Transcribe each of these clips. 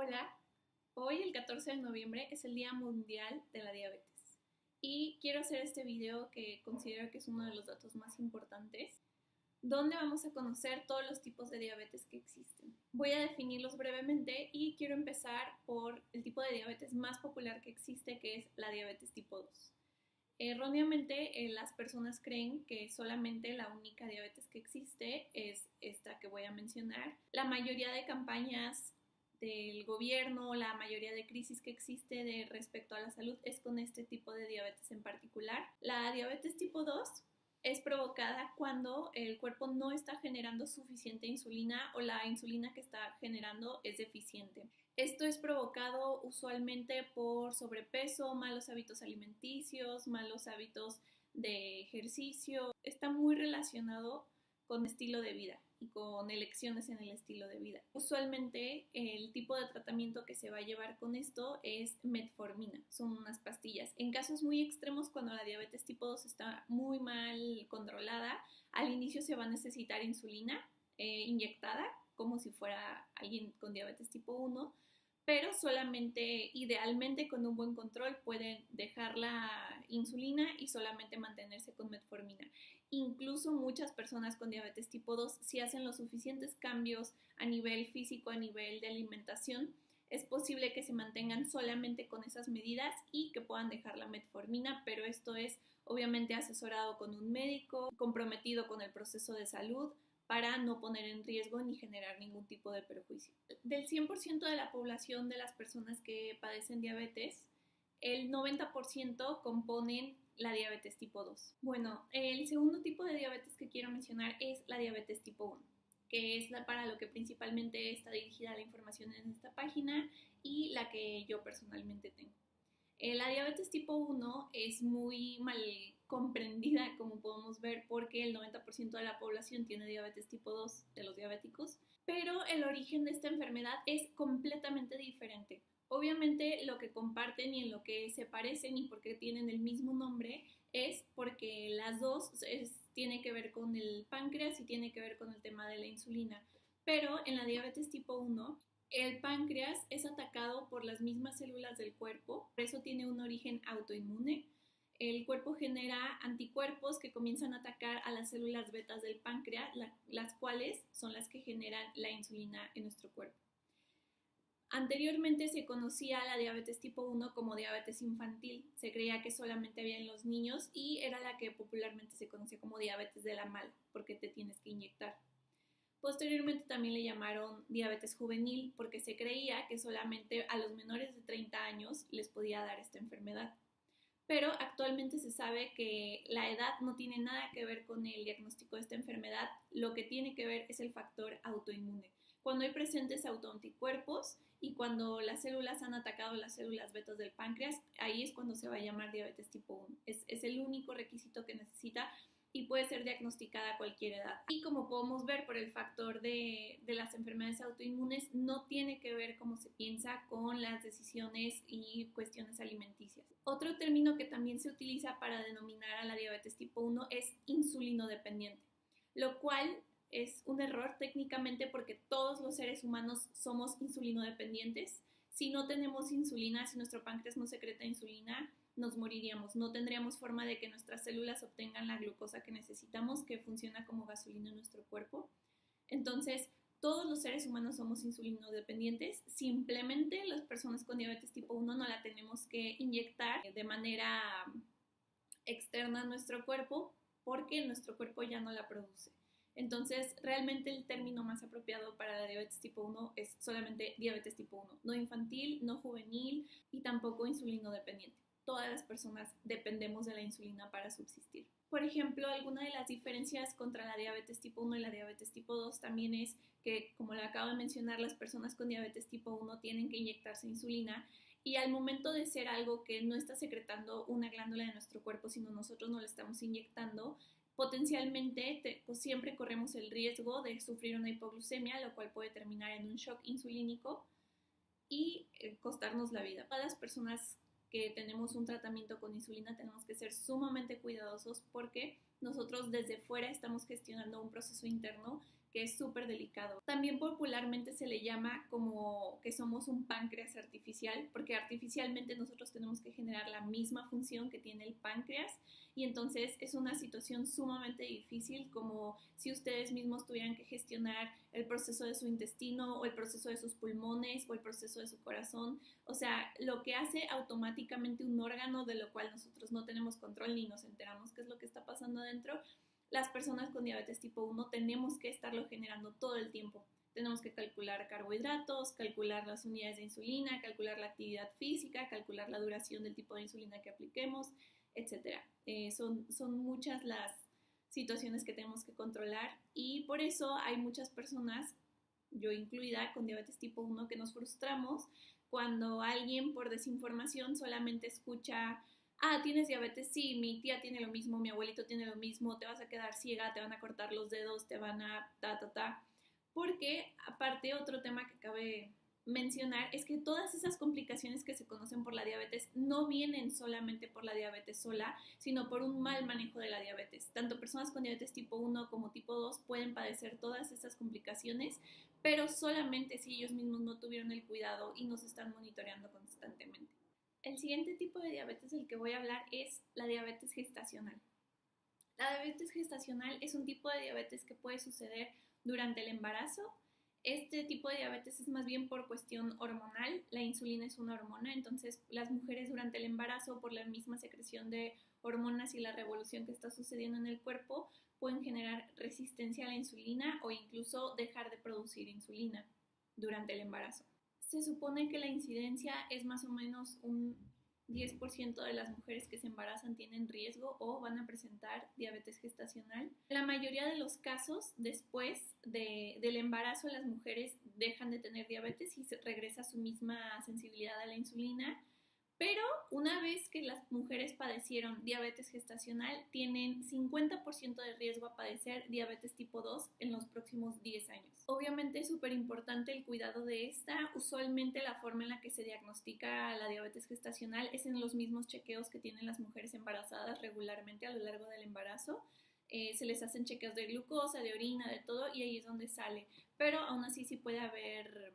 Hola, hoy el 14 de noviembre es el Día Mundial de la Diabetes y quiero hacer este video que considero que es uno de los datos más importantes, donde vamos a conocer todos los tipos de diabetes que existen. Voy a definirlos brevemente y quiero empezar por el tipo de diabetes más popular que existe, que es la diabetes tipo 2. Erróneamente, las personas creen que solamente la única diabetes que existe es esta que voy a mencionar. La mayoría de campañas del gobierno, la mayoría de crisis que existe respecto a la salud es con este tipo de diabetes en particular. La diabetes tipo 2 es provocada cuando el cuerpo no está generando suficiente insulina o la insulina que está generando es deficiente. Esto es provocado usualmente por sobrepeso, malos hábitos alimenticios, malos hábitos de ejercicio. Está muy relacionado con estilo de vida y con elecciones en el estilo de vida. Usualmente el tipo de tratamiento que se va a llevar con esto es metformina, son unas pastillas. En casos muy extremos, cuando la diabetes tipo 2 está muy mal controlada, al inicio se va a necesitar insulina inyectada, como si fuera alguien con diabetes tipo 1, pero solamente, idealmente con un buen control, pueden dejar la insulina y solamente mantenerse con metformina. Incluso muchas personas con diabetes tipo 2, si hacen los suficientes cambios a nivel físico, a nivel de alimentación, es posible que se mantengan solamente con esas medidas y que puedan dejar la metformina, pero esto es obviamente asesorado con un médico, comprometido con el proceso de salud, para no poner en riesgo ni generar ningún tipo de perjuicio. Del 100% de la población de las personas que padecen diabetes, el 90% componen la diabetes tipo 2. Bueno, el segundo tipo de diabetes que quiero mencionar es la diabetes tipo 1, que es para lo que principalmente está dirigida la información en esta página y la que yo personalmente tengo. La diabetes tipo 1 es muy mal comprendida, como podemos ver, porque el 90% de la población tiene diabetes tipo 2 de los diabéticos, pero el origen de esta enfermedad es completamente diferente. Obviamente lo que comparten y en lo que se parecen y porque tienen el mismo nombre es porque las dos tiene que ver con el páncreas y tiene que ver con el tema de la insulina. Pero en la diabetes tipo 1 el páncreas es atacado por las mismas células del cuerpo, por eso tiene un origen autoinmune. El cuerpo genera anticuerpos que comienzan a atacar a las células betas del páncreas, las cuales son las que generan la insulina en nuestro cuerpo. Anteriormente se conocía la diabetes tipo 1 como diabetes infantil. Se creía que solamente había en los niños y era la que popularmente se conocía como diabetes de la mala, porque te tienes que inyectar. Posteriormente también le llamaron diabetes juvenil porque se creía que solamente a los menores de 30 años les podía dar esta enfermedad. Pero actualmente se sabe que la edad no tiene nada que ver con el diagnóstico de esta enfermedad, lo que tiene que ver es el factor autoinmune. Cuando hay presentes autoanticuerpos y cuando las células han atacado las células betas del páncreas, ahí es cuando se va a llamar diabetes tipo 1. Es el único requisito que necesita y puede ser diagnosticada a cualquier edad. Y como podemos ver por el factor de las enfermedades autoinmunes, no tiene que ver, como se piensa, con las decisiones y cuestiones alimenticias. Otro término que también se utiliza para denominar a la diabetes tipo 1 es insulinodependiente, lo cual es un error técnicamente porque todos los seres humanos somos insulinodependientes. Si no tenemos insulina, si nuestro páncreas no secreta insulina, nos moriríamos. No tendríamos forma de que nuestras células obtengan la glucosa que necesitamos, que funciona como gasolina en nuestro cuerpo. Entonces, todos los seres humanos somos insulinodependientes. Simplemente las personas con diabetes tipo 1 no la tenemos que inyectar de manera externa a nuestro cuerpo porque nuestro cuerpo ya no la produce. Entonces, realmente el término más apropiado para la diabetes tipo 1 es solamente diabetes tipo 1, no infantil, no juvenil y tampoco insulinodependiente. Todas las personas dependemos de la insulina para subsistir. Por ejemplo, alguna de las diferencias contra la diabetes tipo 1 y la diabetes tipo 2 también es que, como le acabo de mencionar, las personas con diabetes tipo 1 tienen que inyectarse insulina y al momento de ser algo que no está secretando una glándula de nuestro cuerpo, sino nosotros no le estamos inyectando, potencialmente pues siempre corremos el riesgo de sufrir una hipoglucemia, lo cual puede terminar en un shock insulínico y costarnos la vida. Para las personas que tenemos un tratamiento con insulina tenemos que ser sumamente cuidadosos porque nosotros desde fuera estamos gestionando un proceso interno que es súper delicado. También popularmente se le llama como que somos un páncreas artificial, porque artificialmente nosotros tenemos que generar la misma función que tiene el páncreas, y entonces es una situación sumamente difícil, como si ustedes mismos tuvieran que gestionar el proceso de su intestino o el proceso de sus pulmones o el proceso de su corazón. O sea, lo que hace automáticamente un órgano de lo cual nosotros no tenemos control ni nos enteramos qué es lo que está pasando adentro. Las personas con diabetes tipo 1 tenemos que estarlo generando todo el tiempo. Tenemos que calcular carbohidratos, calcular las unidades de insulina, calcular la actividad física, calcular la duración del tipo de insulina que apliquemos, etc. Son muchas las situaciones que tenemos que controlar, y por eso hay muchas personas, yo incluida, con diabetes tipo 1 que nos frustramos cuando alguien por desinformación solamente escucha: ah, tienes diabetes, sí, mi tía tiene lo mismo, mi abuelito tiene lo mismo, te vas a quedar ciega, te van a cortar los dedos, te van a porque aparte otro tema que cabe mencionar es que todas esas complicaciones que se conocen por la diabetes no vienen solamente por la diabetes sola, sino por un mal manejo de la diabetes. Tanto personas con diabetes tipo 1 como tipo 2 pueden padecer todas esas complicaciones, pero solamente si ellos mismos no tuvieron el cuidado y nos están monitoreando constantemente. El siguiente tipo de diabetes del que voy a hablar es la diabetes gestacional. La diabetes gestacional es un tipo de diabetes que puede suceder durante el embarazo. Este tipo de diabetes es más bien por cuestión hormonal. La insulina es una hormona, entonces las mujeres durante el embarazo, por la misma secreción de hormonas y la revolución que está sucediendo en el cuerpo, pueden generar resistencia a la insulina o incluso dejar de producir insulina durante el embarazo. Se supone que la incidencia es más o menos un 10% de las mujeres que se embarazan tienen riesgo o van a presentar diabetes gestacional. En la mayoría de los casos, después del embarazo, las mujeres dejan de tener diabetes y se regresa su misma sensibilidad a la insulina. Pero una vez que las mujeres padecieron diabetes gestacional, tienen 50% de riesgo a padecer diabetes tipo 2 en los próximos 10 años. Obviamente es súper importante el cuidado de esta. Usualmente la forma en la que se diagnostica la diabetes gestacional es en los mismos chequeos que tienen las mujeres embarazadas regularmente a lo largo del embarazo. Se les hacen chequeos de glucosa, de orina, de todo, y ahí es donde sale. Pero aún así sí puede haber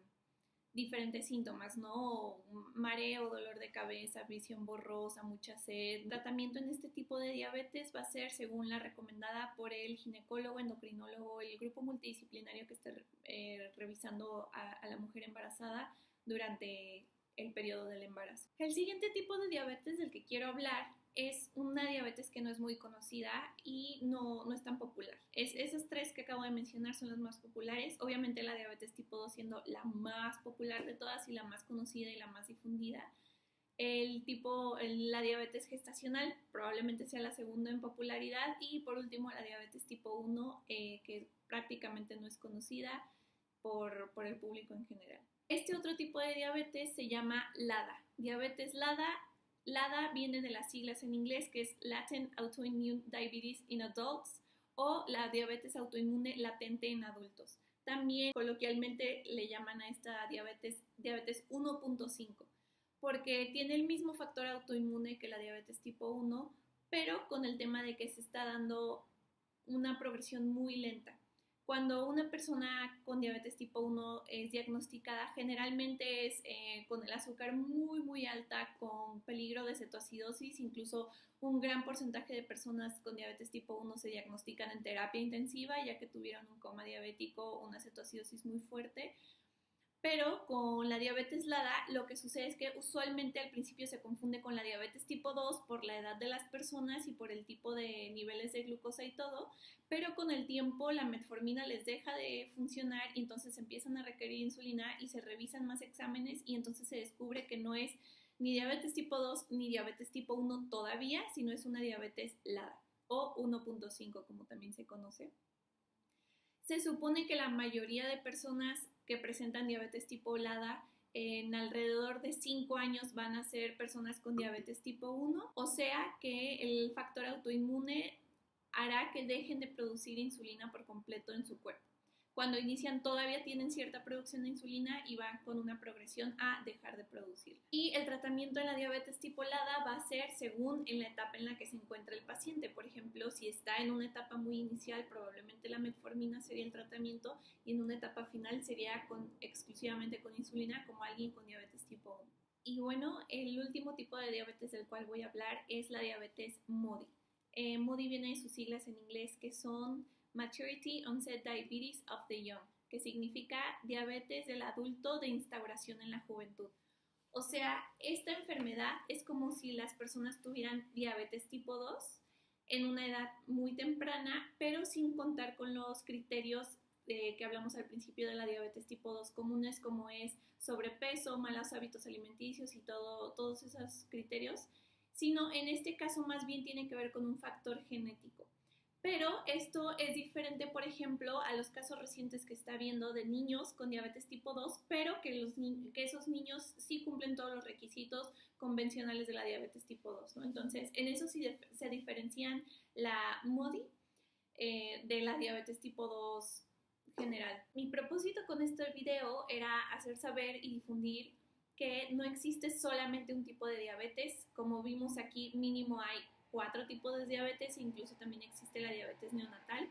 diferentes síntomas, ¿no? Mareo, dolor de cabeza, visión borrosa, mucha sed. El tratamiento en este tipo de diabetes va a ser según la recomendada por el ginecólogo, endocrinólogo, el grupo multidisciplinario que esté revisando a la mujer embarazada durante el periodo del embarazo. El siguiente tipo de diabetes del que quiero hablar es una diabetes que no es muy conocida y no es tan popular. Esas tres que acabo de mencionar son las más populares. Obviamente la diabetes tipo 2 siendo la más popular de todas y la más conocida y la más difundida. La diabetes gestacional probablemente sea la segunda en popularidad, y por último la diabetes tipo 1, que prácticamente no es conocida por el público en general. Este otro tipo de diabetes se llama LADA. Diabetes LADA. LADA viene de las siglas en inglés, que es Latent Autoimmune Diabetes in Adults, o la diabetes autoinmune latente en adultos. También coloquialmente le llaman a esta diabetes 1.5, porque tiene el mismo factor autoinmune que la diabetes tipo 1, pero con el tema de que se está dando una progresión muy lenta. Cuando una persona con diabetes tipo 1 es diagnosticada, generalmente es con el azúcar muy, muy alta, con peligro de cetoacidosis. Incluso un gran porcentaje de personas con diabetes tipo 1 se diagnostican en terapia intensiva, ya que tuvieron un coma diabético o una cetoacidosis muy fuerte. Pero con la diabetes LADA lo que sucede es que usualmente al principio se confunde con la diabetes tipo 2 por la edad de las personas y por el tipo de niveles de glucosa y todo, pero con el tiempo la metformina les deja de funcionar y entonces empiezan a requerir insulina y se revisan más exámenes y entonces se descubre que no es ni diabetes tipo 2 ni diabetes tipo 1 todavía, sino es una diabetes LADA o 1.5 como también se conoce. Se supone que la mayoría de personas que presentan diabetes tipo LADA en alrededor de 5 años van a ser personas con diabetes tipo 1, o sea que el factor autoinmune hará que dejen de producir insulina por completo en su cuerpo. Cuando inician todavía tienen cierta producción de insulina y van con una progresión a dejar de producirla. Y el tratamiento en la diabetes tipo LADA va a ser según en la etapa en la que se encuentra el paciente. Por ejemplo, si está en una etapa muy inicial, probablemente la metformina sería el tratamiento, y en una etapa final sería exclusivamente con insulina, como alguien con diabetes tipo 1. Y bueno, el último tipo de diabetes del cual voy a hablar es la diabetes MODY. MODY viene de sus siglas en inglés, que son Maturity Onset Diabetes of the Young, que significa diabetes del adulto de instauración en la juventud. O sea, esta enfermedad es como si las personas tuvieran diabetes tipo 2 en una edad muy temprana, pero sin contar con los criterios que hablamos al principio de la diabetes tipo 2 comunes, como es sobrepeso, malos hábitos alimenticios y todos esos criterios, sino en este caso más bien tiene que ver con un factor genético. Pero esto es diferente, por ejemplo, a los casos recientes que está viendo de niños con diabetes tipo 2, pero que esos niños sí cumplen todos los requisitos convencionales de la diabetes tipo 2, ¿no? Entonces, en eso sí se diferencian la MODY de la diabetes tipo 2 general. Mi propósito con este video era hacer saber y difundir que no existe solamente un tipo de diabetes. Como vimos aquí, mínimo hay 4 tipos de diabetes, incluso también existe la diabetes neonatal.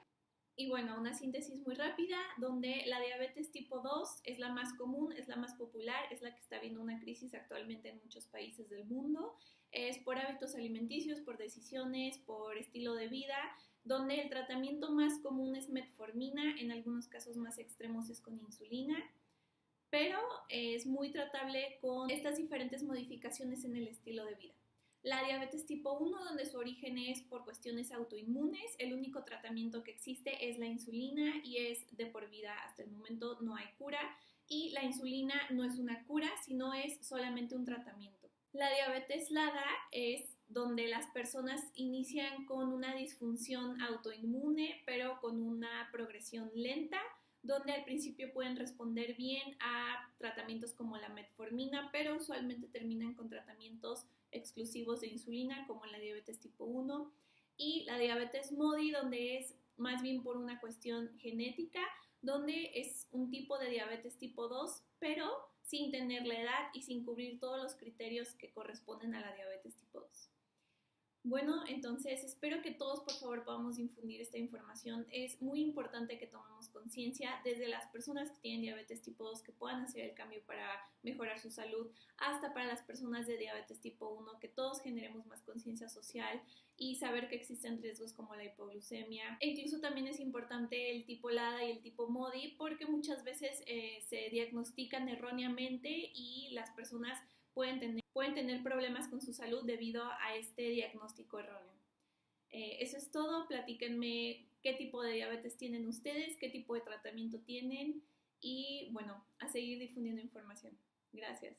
Y bueno, una síntesis muy rápida, donde la diabetes tipo 2 es la más común, es la más popular, es la que está viendo una crisis actualmente en muchos países del mundo. Es por hábitos alimenticios, por decisiones, por estilo de vida, donde el tratamiento más común es metformina, en algunos casos más extremos es con insulina, pero es muy tratable con estas diferentes modificaciones en el estilo de vida. La diabetes tipo 1, donde su origen es por cuestiones autoinmunes, el único tratamiento que existe es la insulina y es de por vida. Hasta el momento no hay cura, y la insulina no es una cura, sino es solamente un tratamiento. La diabetes LADA es donde las personas inician con una disfunción autoinmune, pero con una progresión lenta, donde al principio pueden responder bien a tratamientos como la metformina, pero usualmente terminan con tratamientos exclusivos de insulina, como en la diabetes tipo 1, y la diabetes MODY, donde es más bien por una cuestión genética, donde es un tipo de diabetes tipo 2, pero sin tener la edad y sin cubrir todos los criterios que corresponden a la diabetes tipo 2. Bueno, entonces espero que todos por favor podamos difundir esta información. Es muy importante que tomemos conciencia, desde las personas que tienen diabetes tipo 2 que puedan hacer el cambio para mejorar su salud, hasta para las personas de diabetes tipo 1, que todos generemos más conciencia social y saber que existen riesgos como la hipoglucemia. E incluso también es importante el tipo LADA y el tipo MODY, porque muchas veces se diagnostican erróneamente y las personas pueden tener problemas con su salud debido a este diagnóstico erróneo. Eso es todo. Platíquenme qué tipo de diabetes tienen ustedes, qué tipo de tratamiento tienen, y bueno, a seguir difundiendo información. Gracias.